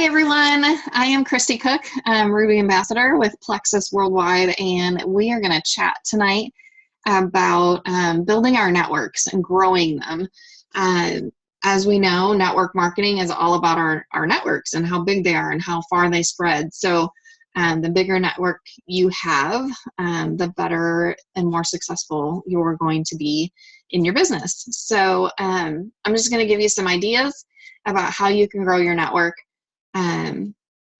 everyone, I am Christy Cook, Ruby Ambassador with Plexus Worldwide, and we are going to chat tonight about building our networks and growing them. As we know, network marketing is all about our networks and how big they are and how far they spread. So the bigger network you have, the better and more successful you're going to be in your business. So I'm just going to give you some ideas about how you can grow your network,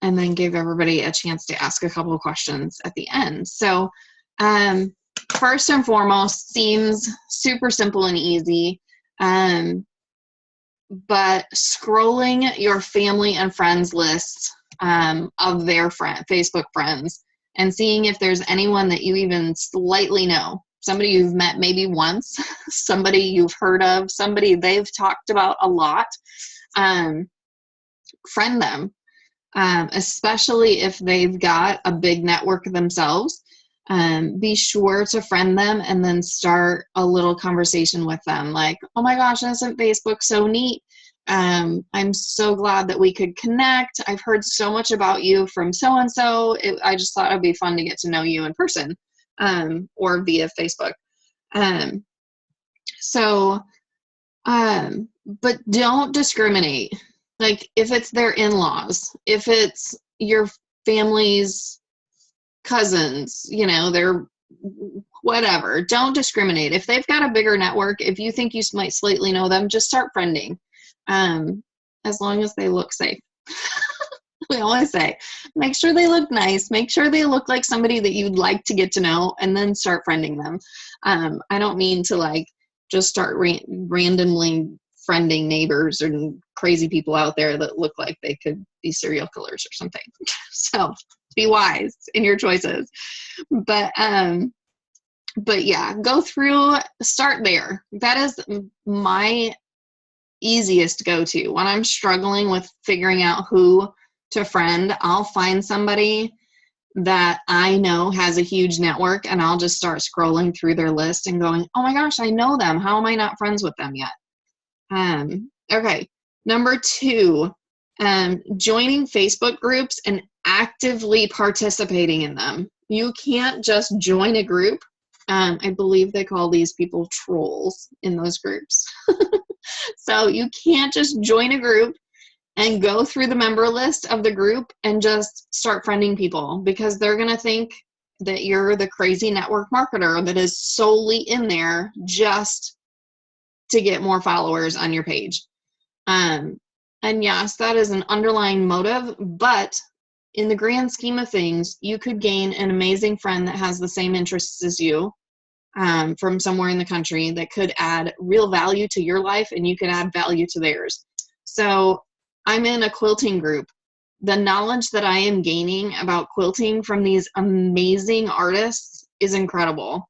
and then give everybody a chance to ask a couple of questions at the end. So first and foremost, seems super simple and easy, but scrolling your family and friends lists of their Facebook friends and seeing if there's anyone that you even slightly know, somebody you've met maybe once, somebody you've heard of, somebody they've talked about a lot. Friend them, especially if they've got a big network themselves. Be sure to friend them and then start a little conversation with them like, oh my gosh, isn't Facebook so neat? I'm so glad that we could connect. I've heard so much about you from so-and-so. I just thought it'd be fun to get to know you in person, or via Facebook. But don't discriminate. Like if it's their in-laws, if it's your family's cousins, they're whatever, don't discriminate. If they've got a bigger network, if you think you might slightly know them, just start friending, as long as they look safe. We always say, make sure they look nice, make sure they look like somebody that you'd like to get to know, and then start friending them. I don't mean to just start randomly friending neighbors or crazy people out there that look like they could be serial killers or something. So be wise in your choices. But yeah, go through, start there. That is my easiest go-to. When I'm struggling with figuring out who to friend, I'll find somebody that I know has a huge network and I'll just start scrolling through their list and going, oh my gosh, I know them. How am I not friends with them yet? Okay. Number 2, joining Facebook groups and actively participating in them. You can't just join a group. I believe they call these people trolls in those groups. So you can't just join a group and go through the member list of the group and just start friending people, because they're going to think that you're the crazy network marketer that is solely in there just to get more followers on your page. And yes, that is an underlying motive, but in the grand scheme of things, you could gain an amazing friend that has the same interests as you, from somewhere in the country, that could add real value to your life and you could add value to theirs. So I'm in a quilting group. The knowledge that I am gaining about quilting from these amazing artists is incredible.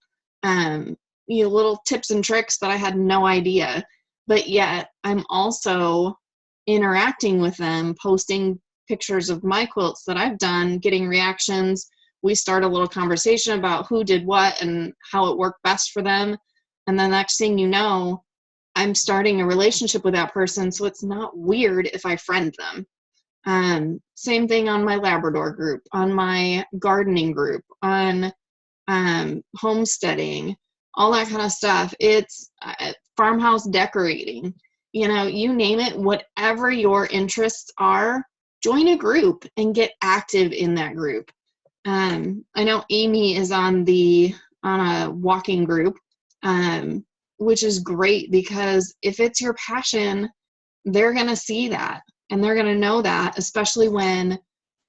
Little tips and tricks that I had no idea, but yet I'm also interacting with them, posting pictures of my quilts that I've done, getting reactions. We start a little conversation about who did what and how it worked best for them. And the next thing you know, I'm starting a relationship with that person, so it's not weird if I friend them. Same thing on my Labrador group, on my gardening group, on homesteading, all that kind of stuff. It's farmhouse decorating, you name it, whatever your interests are, join a group and get active in that group. I know Amy is on a walking group, which is great, because if it's your passion, they're going to see that and they're going to know that, especially when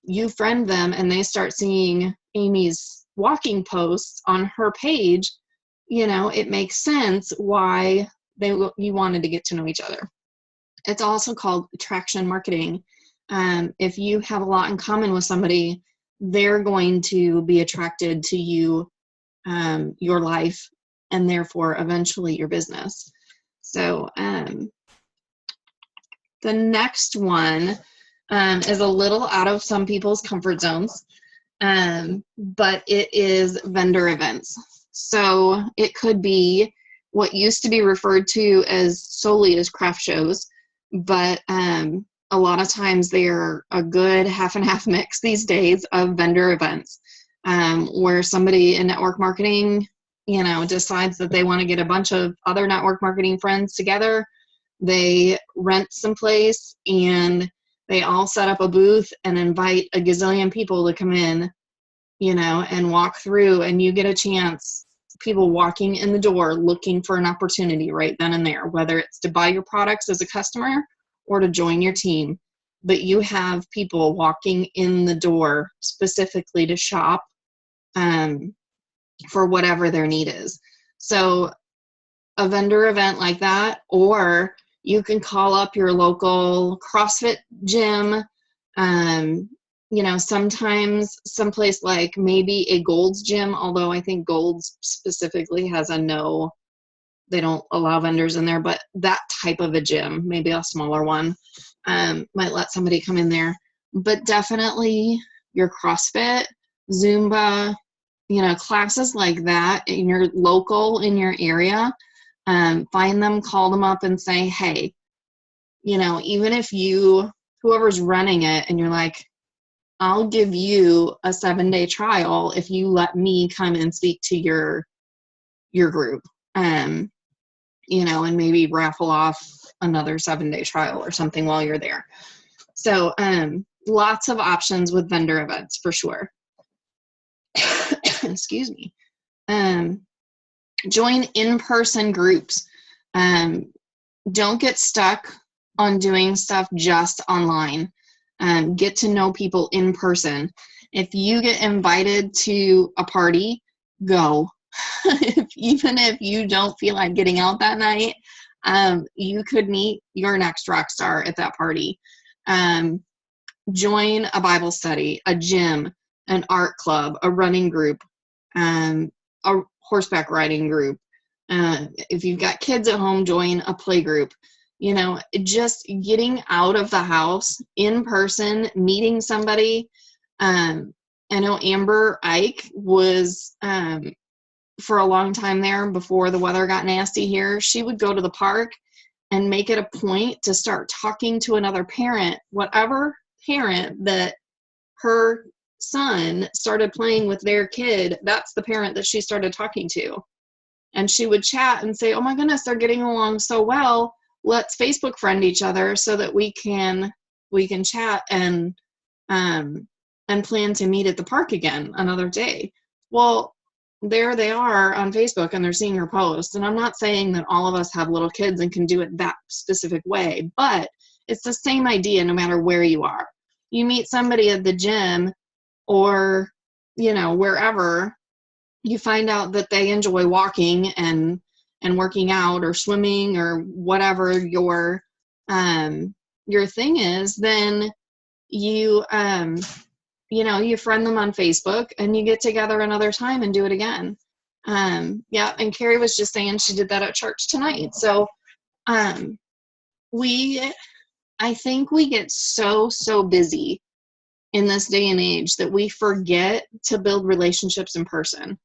you friend them and they start seeing Amy's walking posts on her page. It makes sense why you wanted to get to know each other. It's also called attraction marketing. If you have a lot in common with somebody, they're going to be attracted to you, your life, and therefore eventually your business. So the next one is a little out of some people's comfort zones, but it is vendor events. So it could be what used to be referred to as solely as craft shows, but a lot of times they're a good half and half mix these days of vendor events, where somebody in network marketing, decides that they want to get a bunch of other network marketing friends together. They rent some place and they all set up a booth and invite a gazillion people to come in, and walk through, and you get a chance, people walking in the door looking for an opportunity right then and there, whether it's to buy your products as a customer or to join your team. But you have people walking in the door specifically to shop for whatever their need is. So a vendor event like that, or you can call up your local CrossFit gym. Sometimes someplace like maybe a Gold's gym, although I think Gold's specifically has a no, they don't allow vendors in there, but that type of a gym, maybe a smaller one, might let somebody come in there. But definitely your CrossFit, Zumba, classes like that in your local, in your area, find them, call them up and say, hey, even if whoever's running it, and you're like, I'll give you a 7-day trial if you let me come and speak to your group, and maybe raffle off another 7-day trial or something while you're there. So lots of options with vendor events for sure. Excuse me. Join in-person groups. Don't get stuck on doing stuff just online. Get to know people in person. If you get invited to a party, go. Even if you don't feel like getting out that night, you could meet your next rock star at that party. Join a Bible study, a gym, an art club, a running group, a horseback riding group. If you've got kids at home, join a play group. Just getting out of the house in person, meeting somebody. I know Amber Ike was, for a long time there before the weather got nasty here, she would go to the park and make it a point to start talking to another parent, whatever parent that her son started playing with their kid, that's the parent that she started talking to. And she would chat and say, oh my goodness, they're getting along so well. Let's Facebook friend each other so that we can chat and plan to meet at the park again another day. Well, there they are on Facebook and they're seeing her post. And I'm not saying that all of us have little kids and can do it that specific way, but it's the same idea no matter where you are. You meet somebody at the gym or, wherever, you find out that they enjoy walking and working out or swimming or whatever your thing is, then you friend them on Facebook and you get together another time and do it again. And Carrie was just saying she did that at church tonight. So I think we get so busy in this day and age that we forget to build relationships in person,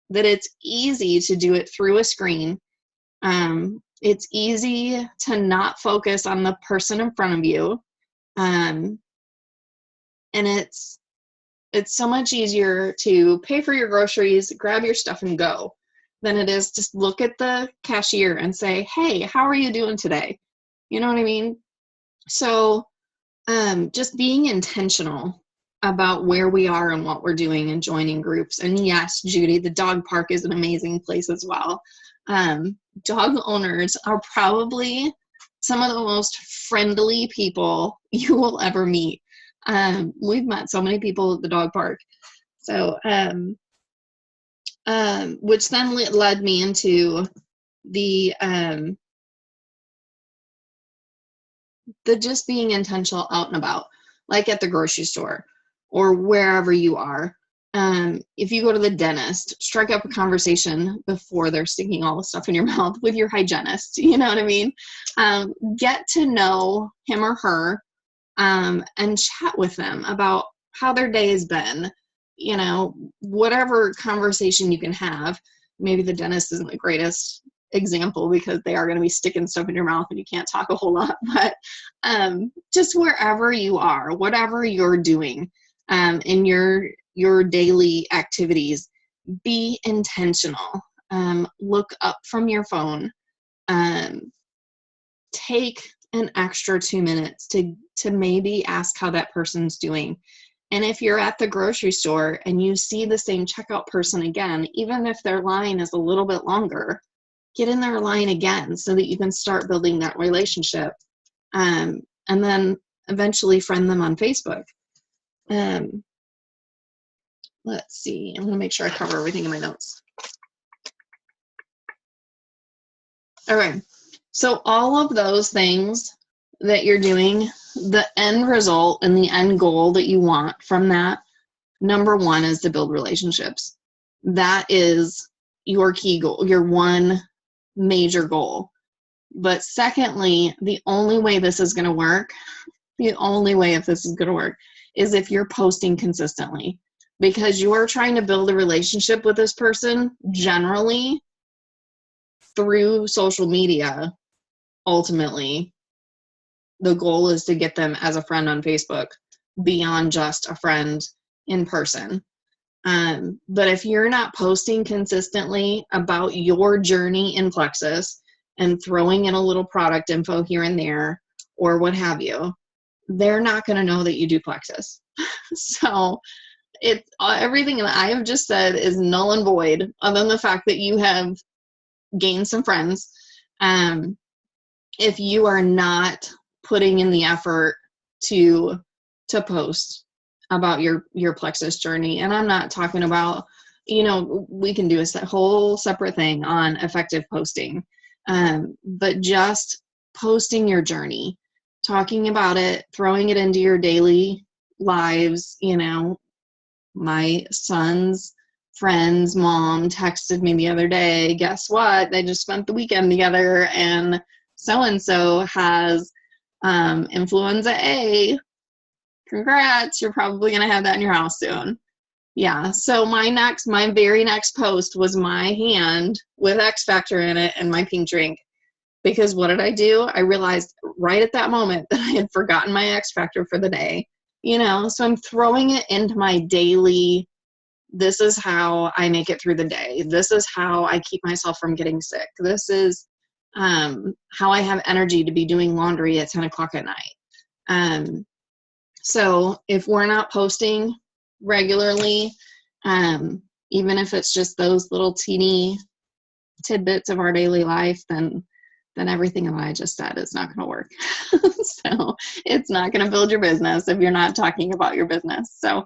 that it's easy to do it through a screen. It's easy to not focus on the person in front of you. And it's so much easier to pay for your groceries, grab your stuff and go, than it is to look at the cashier and say, hey, how are you doing today? You know what I mean? So just being intentional about where we are and what we're doing and joining groups. And yes, Judy, the dog park is an amazing place as well. Dog owners are probably some of the most friendly people you will ever meet. We've met so many people at the dog park. So, which then led me into the just being intentional out and about, like at the grocery store or wherever you are. If you go to the dentist, strike up a conversation before they're sticking all the stuff in your mouth with your hygienist. You know what I mean? Get to know him or her, and chat with them about how their day has been. Whatever conversation you can have. Maybe the dentist isn't the greatest example because they are going to be sticking stuff in your mouth and you can't talk a whole lot, but just wherever you are, whatever you're doing in your daily activities, be intentional. Look up from your phone. Take an extra 2 minutes to maybe ask how that person's doing. And if you're at the grocery store and you see the same checkout person again, even if their line is a little bit longer, get in their line again so that you can start building that relationship. And then eventually friend them on Facebook. Let's see. I'm going to make sure I cover everything in my notes. Okay. So all of those things that you're doing, the end result and the end goal that you want from that, number one is to build relationships. That is your key goal, your one major goal. But secondly, the only way this is going to work, is if you're posting consistently, because you are trying to build a relationship with this person generally through social media. Ultimately, the goal is to get them as a friend on Facebook beyond just a friend in person. But if you're not posting consistently about your journey in Plexus and throwing in a little product info here and there or what have you, they're not going to know that you do Plexus. So it's everything that I have just said is null and void, other than the fact that you have gained some friends. If you are not putting in the effort to post about your Plexus journey, and I'm not talking about, we can do a whole separate thing on effective posting, but just posting your journey, talking about it, throwing it into your daily lives. My son's friend's mom texted me the other day, guess what? They just spent the weekend together and so-and-so has influenza A. Congrats, you're probably going to have that in your house soon. Yeah, so my very next post was my hand with X Factor in it and my pink drink. Because what did I do? I realized right at that moment that I had forgotten my X Factor for the day. So I'm throwing it into my daily, this is how I make it through the day. This is how I keep myself from getting sick. This is how I have energy to be doing laundry at 10 o'clock at night. So if we're not posting regularly, even if it's just those little teeny tidbits of our daily life, then everything that I just said is not going to work. So it's not going to build your business if you're not talking about your business. So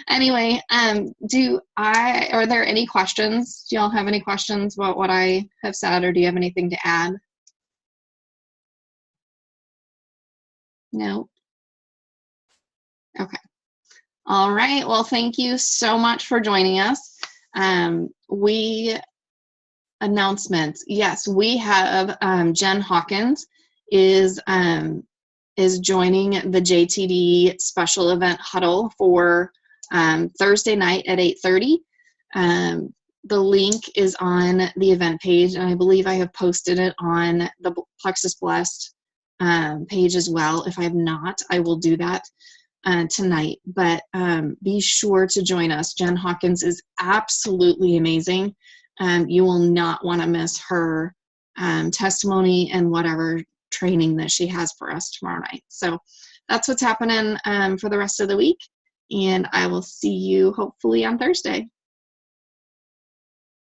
anyway, are there any questions? Do y'all have any questions about what I have said, or do you have anything to add? No? Okay. All right. Well, thank you so much for joining us. Announcements. Yes, we have Jen Hawkins is joining the JTD special event huddle for Thursday night at 8:30. The link is on the event page, and I believe I have posted it on the Plexus Blessed page as well. If I have not, I will do that tonight. But be sure to join us. Jen Hawkins is absolutely amazing. You will not want to miss her testimony and whatever training that she has for us tomorrow night. So that's what's happening for the rest of the week. And I will see you hopefully on Thursday.